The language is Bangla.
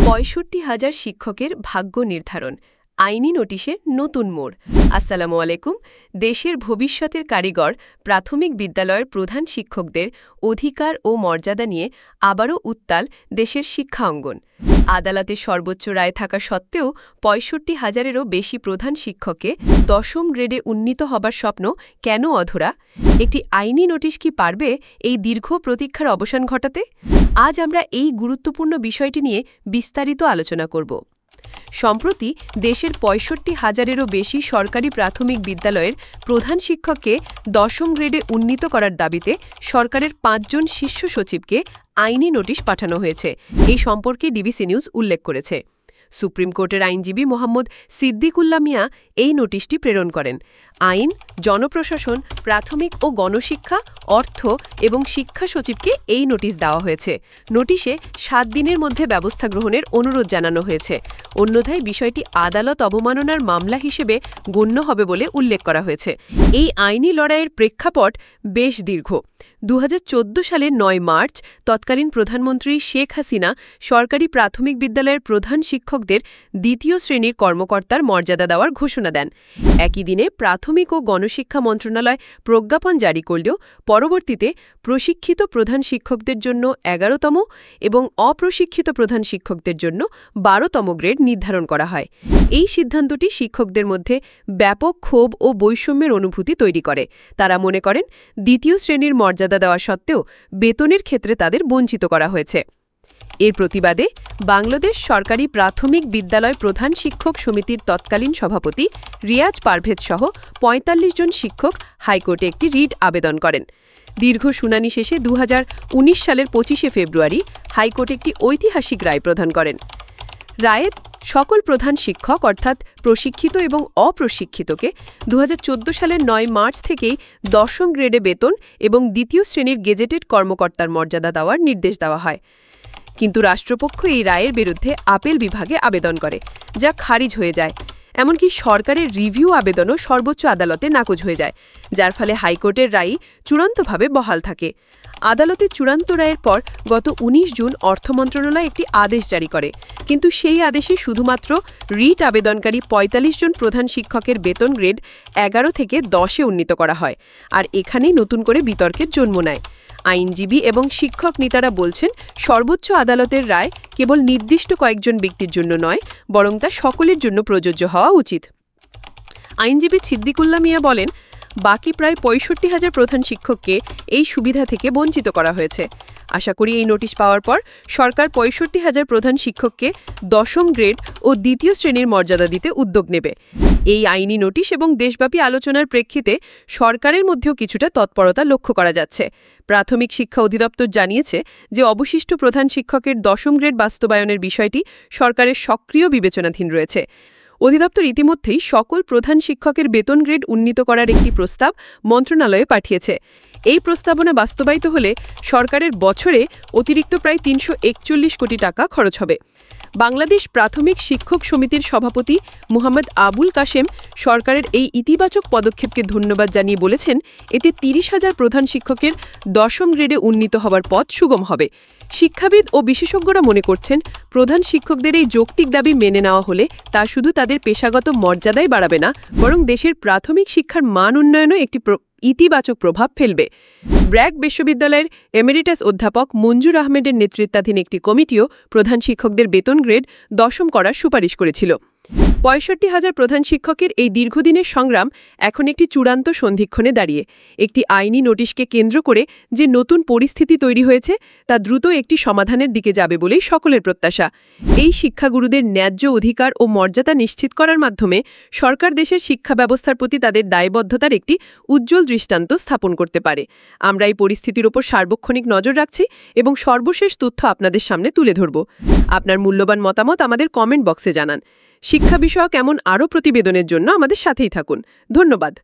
৬৫,০০০ শিক্ষকের ভাগ্য নির্ধারণ আইনি নোটিশের নতুন মোড়। আসসালামু আলাইকুম। দেশের ভবিষ্যতের কারিগর প্রাথমিক বিদ্যালয়ের প্রধান শিক্ষকদের অধিকার ও মর্যাদা নিয়ে আবারও উত্তাল দেশের শিক্ষা অঙ্গন। আদালতে সর্বোচ্চ রায় থাকা সত্ত্বেও ৬৫,০০০-এরও বেশি প্রধান শিক্ষককে ১০ম গ্রেডে উন্নীত হবার স্বপ্ন কেন অধরা? একটি আইনি নোটিশ কি পারবে এই দীর্ঘ প্রতীক্ষার অবসান ঘটাতে? আজ আমরা এই গুরুত্বপূর্ণ বিষয়টি নিয়ে বিস্তারিত আলোচনা করব। সম্প্রতি দেশের ৬৫,০০০-এরও বেশি সরকারি প্রাথমিক বিদ্যালয়ের প্রধান শিক্ষককে ১০ম গ্রেডে উন্নীত করার দাবিতে সরকারের ৫ জন শীর্ষ সচিবকে আইনি নোটিশ পাঠানো হয়েছে। এই সম্পর্কে ডিবিসি নিউজ উল্লেখ করেছে। সুপ্রিম কোর্টের আইনজীবী মোহাম্মদ সিদ্দিকুল্লাহ মিয়া এই নোটিশটি প্রেরণ করেন। আইন, জনপ্রশাসন, প্রাথমিক ও গণশিক্ষা, অর্থ এবং শিক্ষা সচিবকে এই নোটিশ দেওয়া হয়েছে। নোটিশে ৭ দিনের মধ্যে ব্যবস্থা গ্রহণের অনুরোধ জানানো হয়েছে। অন্যথায় বিষয়টি আদালত অবমাননার মামলা হিসেবে গণ্য হবে বলে উল্লেখ করা হয়েছে। এই আইনি লড়াইয়ের প্রেক্ষাপট বেশ দীর্ঘ। ২০১৪ সালের ৯ মার্চ তৎকালীন প্রধানমন্ত্রী শেখ হাসিনা সরকারি প্রাথমিক বিদ্যালয়ের প্রধান শিক্ষকদের ২য় শ্রেণীর কর্মকর্তার মর্যাদা দেওয়ার ঘোষণা দেন। একই দিনে প্রাথমিক ও গণশিক্ষা মন্ত্রণালয় প্রজ্ঞাপন জারি করলেও পরবর্তীতে প্রশিক্ষিত প্রধান শিক্ষকদের জন্য ১১তম এবং অপ্রশিক্ষিত প্রধান শিক্ষকদের জন্য ১২তম গ্রেড নির্ধারণ করা হয়। এই সিদ্ধান্তটি শিক্ষকদের মধ্যে ব্যাপক ক্ষোভ ও বৈষম্যের অনুভূতি তৈরি করে। তারা মনে করেন ২য় শ্রেণীর মর্যাদা দেওয়া সত্ত্বেও বেতনের ক্ষেত্রে তাদের বঞ্চিত করা হয়েছে। এর প্রতিবাদে বাংলাদেশ সরকারি প্রাথমিক বিদ্যালয় প্রধান শিক্ষক সমিতির তৎকালীন সভাপতি রিয়াজ পারভেজ সহ ৪৫ জন শিক্ষক হাইকোর্টে একটি রিট আবেদন করেন। দীর্ঘ শুনানি শেষে ২০১৯ সালের ২৫শে ফেব্রুয়ারি হাইকোর্ট একটি ঐতিহাসিক রায় প্রদান করেন। রায়ে সকল প্রধান শিক্ষক অর্থাৎ প্রশিক্ষিত এবং অপ্রশিক্ষিতকে ২০১৪ সালের ৯ মার্চ থেকেই ১০ম গ্রেডে বেতন এবং ২য় শ্রেণীর গেজেটেড কর্মকর্তার মর্যাদা দেওয়ার নির্দেশ দেওয়া হয়। কিন্তু রাষ্ট্রপক্ষ এই রায়ের বিরুদ্ধে আপিল বিভাগে আবেদন করে, যা খারিজ হয়ে যায়। এমনকি সরকারের রিভিউ আবেদনও সর্বোচ্চ আদালতে নাকচ হয়ে যায়, যার ফলে হাইকোর্টের রায়ই চূড়ান্তভাবে বহাল থাকে। আদালতের চূড়ান্ত রায়ের পর গত ১৯ জুন অর্থ মন্ত্রণালয় একটি আদেশ জারি করে, কিন্তু সেই আদেশে শুধুমাত্র রিট আবেদনকারী ৪৫ জন প্রধান শিক্ষকের বেতন গ্রেড ১১ থেকে ১০-এ উন্নীত করা হয়। আর এখানেই নতুন করে বিতর্কের জন্ম নেয়। আইনজীবী এবং শিক্ষক নেতারা বলছেন, সর্বোচ্চ আদালতের রায় কেবল নির্দিষ্ট কয়েকজন ব্যক্তির জন্য নয়, বরং তা সকলের জন্য প্রযোজ্য হওয়া উচিত। আইনজীবী সিদ্দিকুল্লাহ মিয়া বলেন, বাকি প্রায় ৬৫,০০০ প্রধান শিক্ষককে এই সুবিধা থেকে বঞ্চিত করা হয়েছে। আশা করি এই নোটিশ পাওয়ার পর সরকার ৬৫,০০০ প্রধান শিক্ষককে ১০ম গ্রেড ও ২য় শ্রেণীর মর্যাদা দিতে উদ্যোগ নেবে। এই আইনি নোটিশ এবং দেশব্যাপী আলোচনার প্রেক্ষিতে সরকারের মধ্যেও কিছুটা তৎপরতা লক্ষ্য করা যাচ্ছে। প্রাথমিক শিক্ষা অধিদপ্তর জানিয়েছে যে অবশিষ্ট প্রধান শিক্ষকের ১০ম গ্রেড বাস্তবায়নের বিষয়টি সরকারের সক্রিয় বিবেচনাধীন রয়েছে। অধিদপ্তর ইতিমধ্যেই সকল প্রধান শিক্ষকের বেতন গ্রেড উন্নীত করার একটি প্রস্তাব মন্ত্রণালয়ে পাঠিয়েছে। এই প্রস্তাবনা বাস্তবায়িত হলে সরকারের বছরে অতিরিক্ত প্রায় ৩৪১ কোটি টাকা খরচ হবে। বাংলাদেশ প্রাথমিক শিক্ষক সমিতির সভাপতি মুহাম্মদ আবুল কাশেম সরকারের এই ইতিবাচক পদক্ষেপকে ধন্যবাদ জানিয়ে বলেছেন, এতে ৩০,০০০ প্রধান শিক্ষকের ১০ম গ্রেডে উন্নীত হবার পথ সুগম হবে। শিক্ষাবিদ ও বিশেষজ্ঞরা মনে করছেন, প্রধান শিক্ষকদের এই যৌক্তিক দাবি মেনে নেওয়া হলে তা শুধু তাদের পেশাগত মর্যাদাই বাড়াবে না, বরং দেশের প্রাথমিক শিক্ষার মান উন্নয়নেও একটি ইতিবাচক প্রভাব ফেলবে। ব্র্যাক বিশ্ববিদ্যালয়ের এমেরিটাস অধ্যাপক মঞ্জুর আহমেদের নেতৃত্বাধীন একটি কমিটিও প্রধান শিক্ষকদের বেতন গ্রেড ১০ম করার সুপারিশ করেছিল। ৬৫,০০০ প্রধান শিক্ষকের এই দীর্ঘদিনের সংগ্রাম এখন একটি চূড়ান্ত সন্ধিক্ষণে দাঁড়িয়ে। একটি আইনি নোটিশকে কেন্দ্র করে যে নতুন পরিস্থিতি তৈরি হয়েছে তা দ্রুত একটি সমাধানের দিকে যাবে বলেই সকলের প্রত্যাশা। এই শিক্ষাগুরুদের ন্যায্য অধিকার ও মর্যাদা নিশ্চিত করার মাধ্যমে সরকার দেশের শিক্ষা ব্যবস্থার প্রতি তাদের দায়বদ্ধতার একটি উজ্জ্বল দৃষ্টান্ত স্থাপন করতে পারে। আমরা এই পরিস্থিতির ওপর সার্বক্ষণিক নজর রাখছি এবং সর্বশেষ তথ্য আপনাদের সামনে তুলে ধরব। আপনার মূল্যবান মতামত আমাদের কমেন্ট বক্সে জানান। শিক্ষা বিষয়ক এমন আরও প্রতিবেদনের জন্য আমাদের সাথেই থাকুন। ধন্যবাদ।